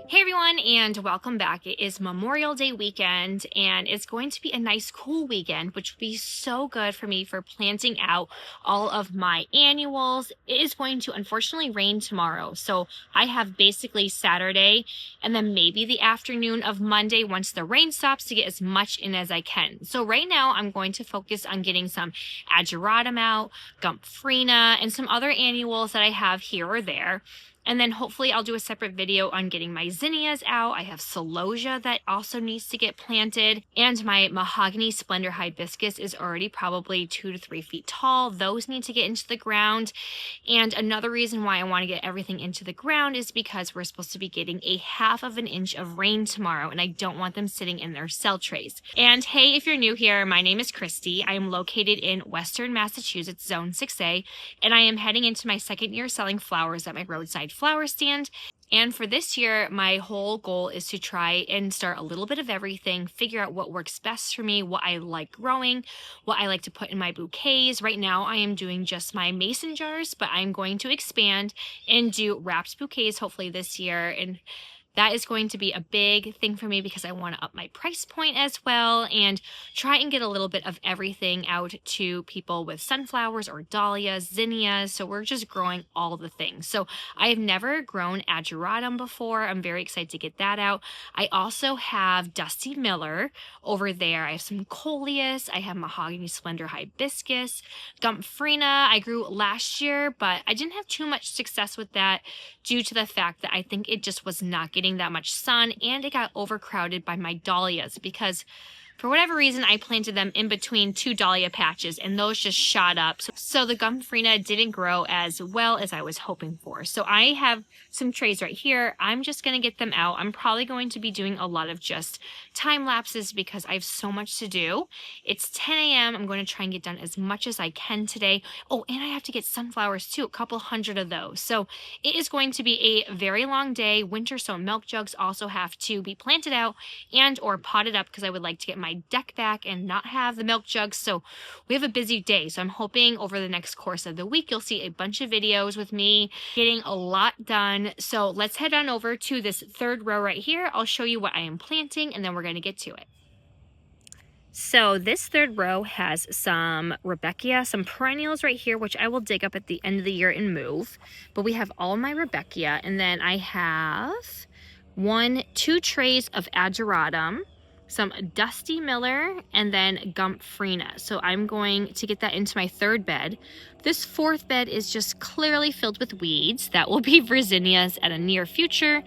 Hey everyone, and welcome back. It is Memorial Day weekend, and it's going to be a nice cool weekend, which will be so good for me for planting out all of my annuals. It is going to unfortunately rain tomorrow, so I have basically Saturday and then maybe the afternoon of Monday once the rain stops to get as much in as I can. So right now I'm going to focus on getting some Ageratum out, Gomphrena, and some other annuals that I have here or there. And then hopefully I'll do a separate video on getting my zinnias out. I have Celosia that also needs to get planted. And my mahogany splendor hibiscus is already probably 2 to 3 feet tall. Those need to get into the ground. And another reason why I want to get everything into the ground is because we're supposed to be getting a 1/2 inch of rain tomorrow. And I don't want them sitting in their cell trays. And hey, if you're new here, my name is Kristy. I am located in Western Massachusetts, Zone 6A. And I am heading into my 2nd year selling flowers at my roadside flower stand. And for this year, my whole goal is to try and start a little bit of everything, figure out what works best for me, what I like growing, what I like to put in my bouquets. Right now, I am doing just my mason jars, but I'm going to expand and do wrapped bouquets hopefully this year. And that is going to be a big thing for me because I want to up my price point as well and try and get a little bit of everything out to people with sunflowers or dahlias, zinnias. So we're just growing all the things. So I have never grown Ageratum before. I'm very excited to get that out. I also have Dusty Miller over there. I have some coleus. I have mahogany splendor hibiscus, Gomphrena. I grew last year, but I didn't have too much success with that due to the fact that I think it just was not getting that much sun, and it got overcrowded by my dahlias because for whatever reason I planted them in between 2 dahlia patches and those just shot up. So the Gomphrena didn't grow as well as I was hoping for. So I have some trays right here. I'm just going to get them out. I'm probably going to be doing a lot of just time lapses because I have so much to do. It's 10 a.m. I'm going to try and get done as much as I can today. Oh, and I have to get sunflowers too, a couple hundred of those. So it is going to be a very long day. Winter, so milk jugs also have to be planted out and or potted up because I would like to get my deck back and not have the milk jugs. So we have a busy day. So I'm hoping over the next course of the week, you'll see a bunch of videos with me getting a lot done. So let's head on over to this 3rd row right here. I'll show you what I am planting and then we're going to get to it. So this 3rd row has some Rebecca, some perennials right here, which I will dig up at the end of the year and move. But we have all my Rebecca, and then I have 2 trays of Ageratum, some Dusty Miller, and then Gomphrena. So I'm going to get that into my 3rd bed. This 4th bed is just clearly filled with weeds. That will be for zinnias at a near future.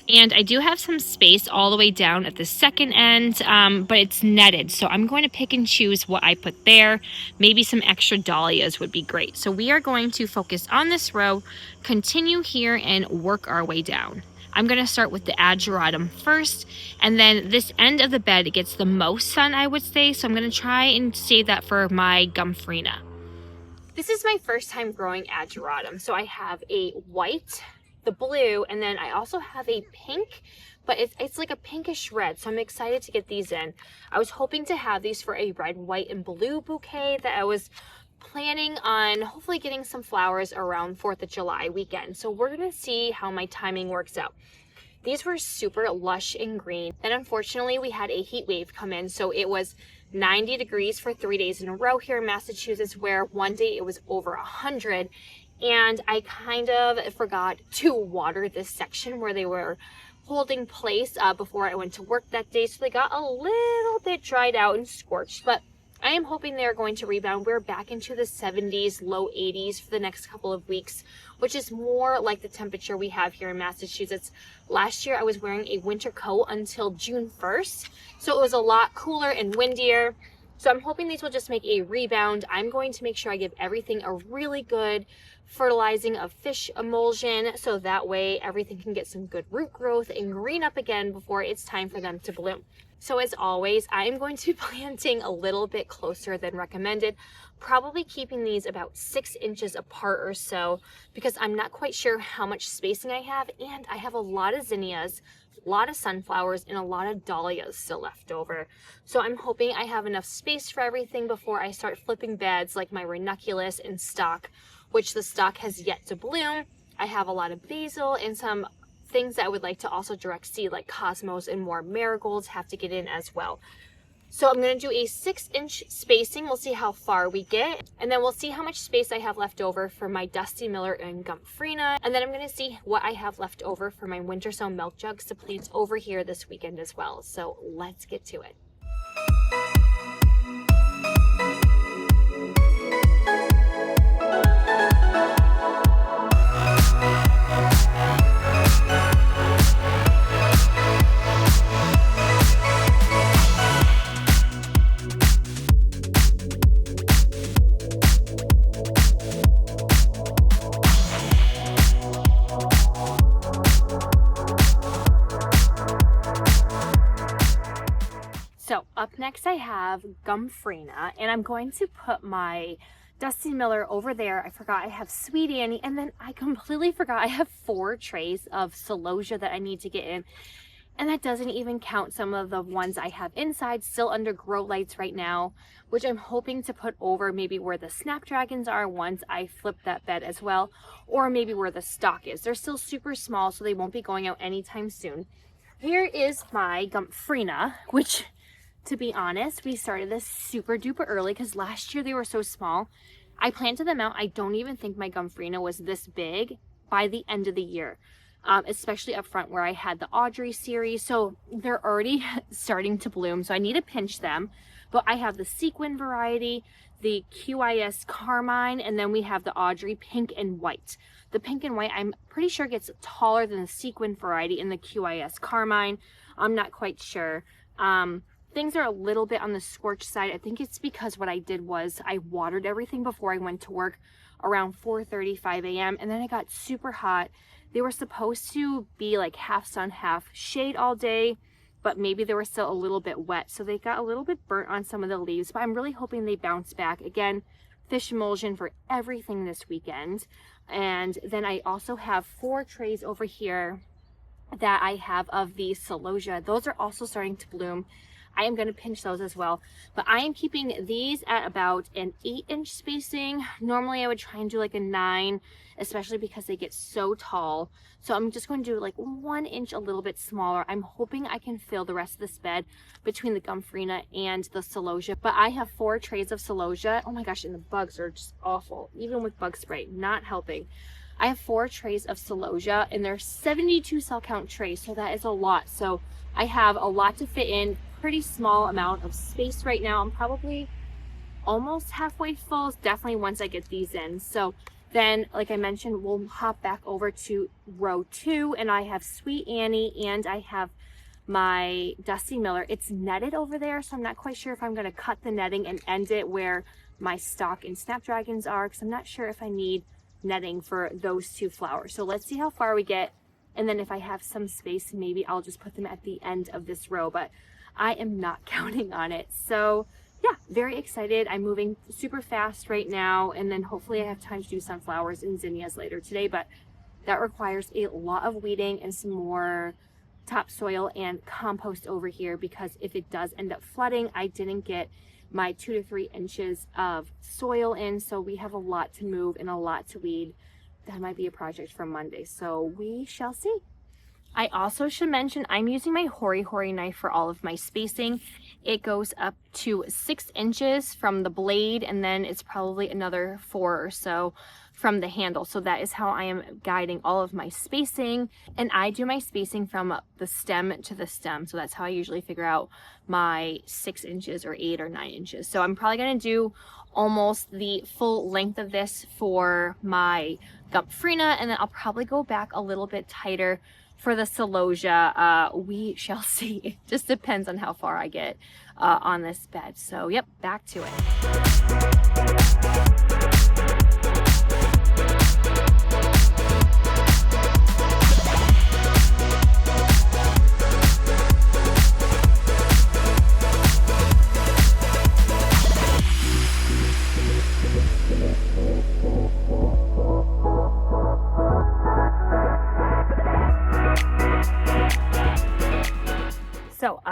And I do have some space all the way down at the 2nd end, but it's netted. So I'm going to pick and choose what I put there. Maybe some extra dahlias would be great. So we are going to focus on this row, continue here, and work our way down. I'm going to start with the Ageratum first, and then this end of the bed gets the most sun, I would say. So I'm going to try and save that for my Gomphrena. This is my first time growing Ageratum. So I have a white, the blue, and then I also have a pink, but it's like a pinkish red. So I'm excited to get these in. I was hoping to have these for a red, white, and blue bouquet that I was planning on hopefully getting some flowers around 4th of July weekend. So we're going to see how my timing works out. These were super lush and green. And unfortunately, we had a heat wave come in. So it was 90 degrees for 3 days in a row here in Massachusetts, where one day it was over 100. And I kind of forgot to water this section where they were holding place before I went to work that day. So they got a little bit dried out and scorched, but I am hoping they're going to rebound. We're back into the 70s, low 80s for the next couple of weeks, which is more like the temperature we have here in Massachusetts. Last year, I was wearing a winter coat until June 1st, so it was a lot cooler and windier. So I'm hoping these will just make a rebound. I'm going to make sure I give everything a really good fertilizing of fish emulsion, so that way everything can get some good root growth and green up again before it's time for them to bloom. So as always, I am going to be planting a little bit closer than recommended, probably keeping these about 6 inches apart or so, because I'm not quite sure how much spacing I have, and I have a lot of zinnias, a lot of sunflowers, and a lot of dahlias still left over. So I'm hoping I have enough space for everything before I start flipping beds like my ranunculus and stock, which the stock has yet to bloom. I have a lot of basil and some things that I would like to also direct seed, like cosmos and more marigolds have to get in as well. So I'm going to do a 6-inch spacing. We'll see how far we get, and then we'll see how much space I have left over for my Dusty Miller and Gomphrena, and then I'm going to see what I have left over for my winter sow milk jugs to plant over here this weekend as well. So let's get to it. So up next I have Gomphrena, and I'm going to put my Dusty Miller over there. I forgot I have Sweet Annie, and then I completely forgot I have 4 trays of Celosia that I need to get in. And that doesn't even count some of the ones I have inside, still under grow lights right now, which I'm hoping to put over maybe where the snapdragons are once I flip that bed as well, or maybe where the stock is. They're still super small, so they won't be going out anytime soon. Here is my Gomphrena, which, to be honest, we started this super duper early because last year they were so small. I planted them out. I don't even think my Gomphrena was this big by the end of the year, especially up front where I had the Audrey series. So they're already starting to bloom. So I need to pinch them. But I have the sequin variety, the QIS carmine, and then we have the Audrey pink and white. The pink and white, I'm pretty sure gets taller than the sequin variety in the QIS carmine. I'm not quite sure. Things are a little bit on the scorched side. I think it's because what I did was I watered everything before I went to work around 4:35 a.m. and then it got super hot. They were supposed to be like half sun, half shade all day, but maybe they were still a little bit wet. So they got a little bit burnt on some of the leaves, but I'm really hoping they bounce back. Again, fish emulsion for everything this weekend. And then I also have 4 trays over here that I have of the Celosia. Those are also starting to bloom. I am going to pinch those as well, but I am keeping these at about an 8-inch spacing. Normally I would try and do like a 9, especially because they get so tall. So I'm just going to do like 1 inch a little bit smaller. I'm hoping I can fill the rest of this bed between the Gomphrena and the Celosia, but I have 4 trays of Celosia. Oh my gosh, and the bugs are just awful. Even with bug spray, not helping. I have 4 trays of Celosia, and they're 72 cell count trays, so that is a lot. So I have a lot to fit in. Pretty small amount of space right now. I'm probably almost halfway full, definitely once I get these in. So then, like I mentioned, we'll hop back over to row 2, and I have Sweet Annie and I have my Dusty Miller. It's netted over there, so I'm not quite sure if I'm going to cut the netting and end it where my stock and snapdragons are, because I'm not sure if I need netting for those 2 flowers. So let's see how far we get, and then if I have some space, maybe I'll just put them at the end of this row, but I am not counting on it. So yeah, very excited. I'm moving super fast right now, and then hopefully I have time to do sunflowers and zinnias later today, but that requires a lot of weeding and some more topsoil and compost over here, because if it does end up flooding, I didn't get my 2 to 3 inches of soil in, so we have a lot to move and a lot to weed. That might be a project for Monday, so we shall see. I also should mention I'm using my Hori Hori knife for all of my spacing. It goes up to 6 inches from the blade, and then it's probably another 4 or so from the handle. So that is how I am guiding all of my spacing. And I do my spacing from the stem to the stem. So that's how I usually figure out my 6 inches or 8 or 9 inches. So I'm probably going to do almost the full length of this for my Gomphrena, and then I'll probably go back a little bit tighter for the Celosia. We shall see. It just depends on how far I get on this bed. So yep, back to it.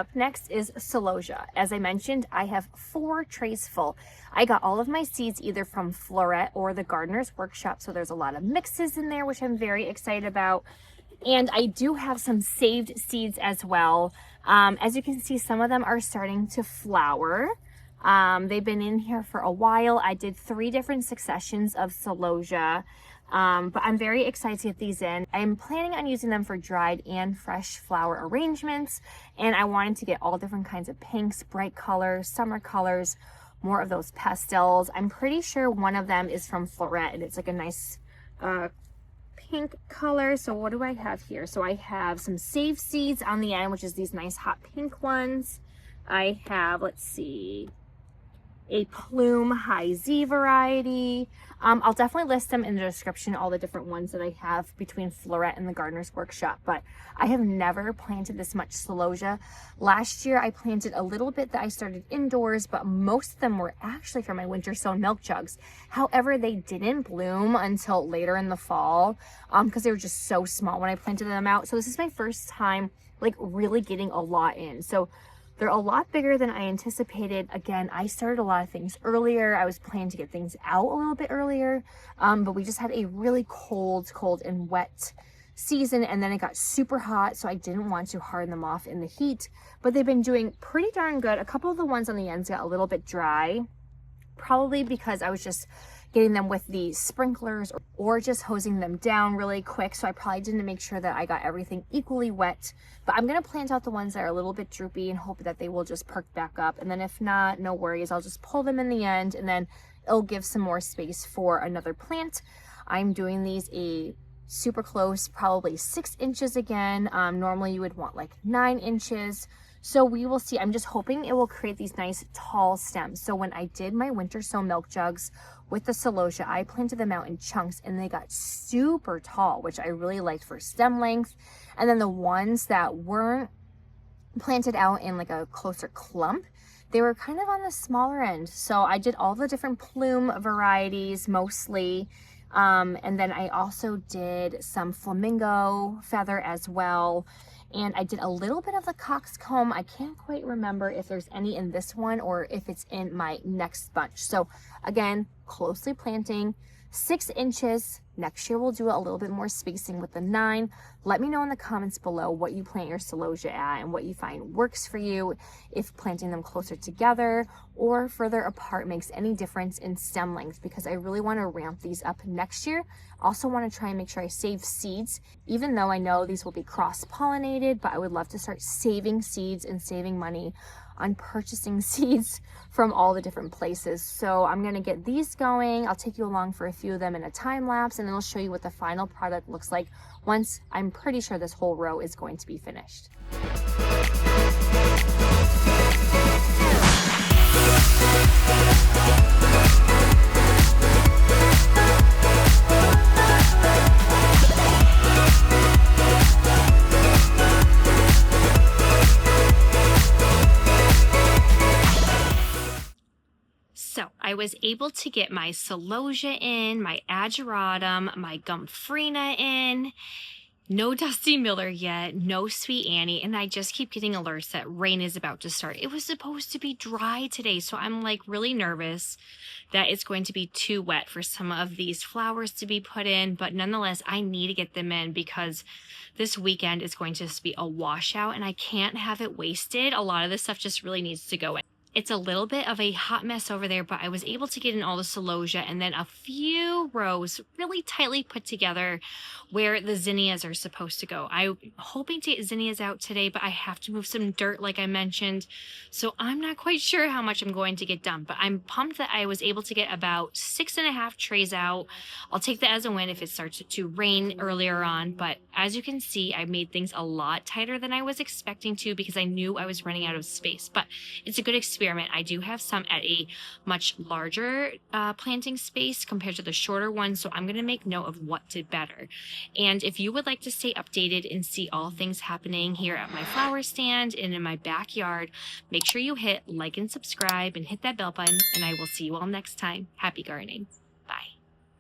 up next is Celosia. As I mentioned, I have 4 trays full. I got all of my seeds either from Floret or the Gardener's Workshop, so there's a lot of mixes in there, which I'm very excited about. And I do have some saved seeds as well. As you can see, some of them are starting to flower. They've been in here for a while. I did 3 different successions of Celosia. But I'm very excited to get these in. I'm planning on using them for dried and fresh flower arrangements. And I wanted to get all different kinds of pinks, bright colors, summer colors, more of those pastels. I'm pretty sure one of them is from Floret, and it's like a nice pink color. So what do I have here? So I have some saved seeds on the end, which is these nice hot pink ones. I have, let's see, a plume high Z variety. I'll definitely list them in the description, all the different ones that I have between Floret and the Gardener's Workshop, but I have never planted this much Celosia. Last year I planted a little bit that I started indoors, but most of them were actually from my winter sown milk jugs. However, they didn't bloom until later in the fall because they were just so small when I planted them out. So this is my first time like really getting a lot in. So they're a lot bigger than I anticipated. Again, I started a lot of things earlier. I was planning to get things out a little bit earlier, but we just had a really cold and wet season, and then it got super hot, so I didn't want to harden them off in the heat, but they've been doing pretty darn good. A couple of the ones on the ends got a little bit dry, probably because I was just getting them with the sprinklers or just hosing them down really quick. So I probably didn't make sure that I got everything equally wet, but I'm going to plant out the ones that are a little bit droopy and hope that they will just perk back up. And then if not, no worries. I'll just pull them in the end, and then it'll give some more space for another plant. I'm doing these a super close, probably 6 inches again. Normally you would want like 9 inches. So we will see. I'm just hoping it will create these nice tall stems. So when I did my winter sown milk jugs with the Celosia, I planted them out in chunks and they got super tall, which I really liked for stem length. And then the ones that weren't planted out in like a closer clump, they were kind of on the smaller end. So I did all the different plume varieties mostly. And then I also did some flamingo feather as well. And I did a little bit of the coxcomb. I can't quite remember if there's any in this one or if it's in my next bunch. So again, closely planting, 6 inches. Next year we'll do a little bit more spacing with the 9. Let me know in the comments below what you plant your Celosia at and what you find works for you, if planting them closer together or further apart makes any difference in stem length, because I really want to ramp these up next year. Also want to try and make sure I save seeds, even though I know these will be cross-pollinated, but I would love to start saving seeds and saving money on purchasing seeds from all the different places. So I'm going to get these going. I'll take you along for a few of them in a time lapse, and then I'll show you what the final product looks like once I'm pretty sure this whole row is going to be finished. So I was able to get my Celosia in, my Ageratum, my Gomphrena in. No Dusty Miller yet, no Sweet Annie, and I just keep getting alerts that rain is about to start. It was supposed to be dry today, so I'm like really nervous that it's going to be too wet for some of these flowers to be put in, but nonetheless, I need to get them in because this weekend is going to just be a washout and I can't have it wasted. A lot of this stuff just really needs to go in. It's a little bit of a hot mess over there, but I was able to get in all the Celosia and then a few rows really tightly put together where the zinnias are supposed to go. I'm hoping to get zinnias out today, but I have to move some dirt like I mentioned. So I'm not quite sure how much I'm going to get done, but I'm pumped that I was able to get about 6.5 trays out. I'll take that as a win if it starts to rain earlier on, but as you can see, I made things a lot tighter than I was expecting to because I knew I was running out of space, but it's a good experience. I do have some at a much larger planting space compared to the shorter one, so I'm going to make note of what did better. And if you would like to stay updated and see all things happening here at my flower stand and in my backyard, make sure you hit like and subscribe and hit that bell button, and I will see you all next time. Happy gardening. Bye.